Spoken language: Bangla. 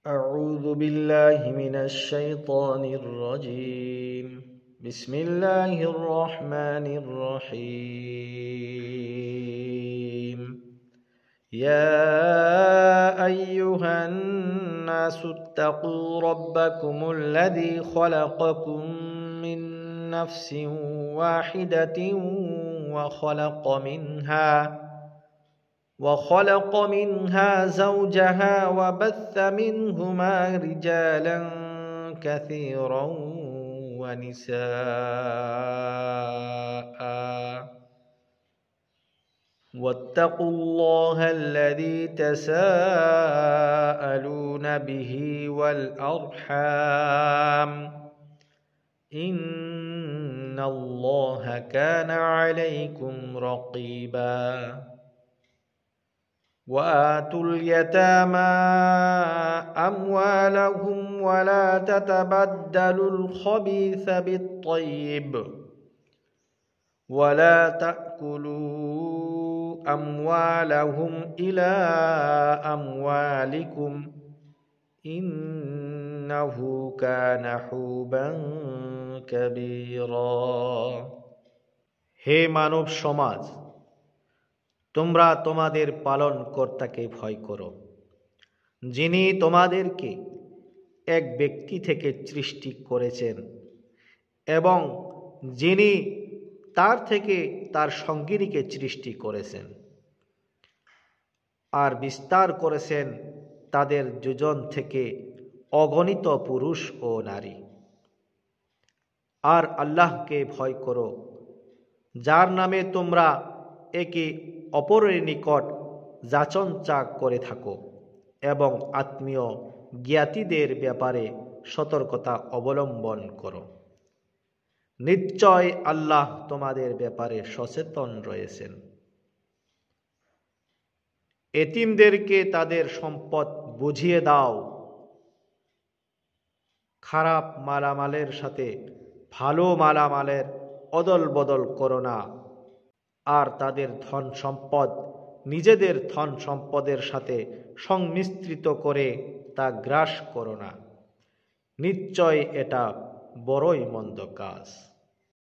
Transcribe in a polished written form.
أعوذ بالله من الشيطان الرجيم بسم الله الرحمن الرحيم يا أيها الناس اتقوا ربكم الذي خلقكم من نفس واحدة وخلق منها زوجها وبث منهما رجالا كثيرا ونساء واتقوا الله الذي تساءلون به والأرحام إن الله كان عليكم رقيبا وآتوا اليتامى أموالهم ولا تتبدلوا الخبيث بالطيب ولا تأكلوا أموالهم إلى أموالكم إنه كان حوبا كبيرا হে মানব সমাজ, তোমরা তোমাদের পালনকর্তাকে ভয় করো, যিনি তোমাদেরকে এক ব্যক্তি থেকে সৃষ্টি করেছেন এবং যিনি তার থেকে তার সঙ্গিনীকে সৃষ্টি করেছেন আর বিস্তার করেছেন তাদের দুজন থেকে অগণিত পুরুষ ও নারী। আর আল্লাহকে ভয় করো, যার নামে তোমরা একে অপরের নিকট যাচনা করে থাকো এবং আত্মীয় জ্ঞাতিদের ব্যাপারে সতর্কতা অবলম্বন করো। নিশ্চয় আল্লাহ তোমাদের ব্যাপারে সচেতন রয়েছেন। এতিমদেরকে তাদের সম্পদ বুঝিয়ে দাও, খারাপ মালামালের সাথে ভালো মালামালের অদল বদল করো না, আর তাদের ধন সম্পদ নিজেদের ধন সম্পদের সাথে সংমিশ্রিত করে তা গ্রাস করো না। নিশ্চয় এটা বড়ই মন্দ কাজ।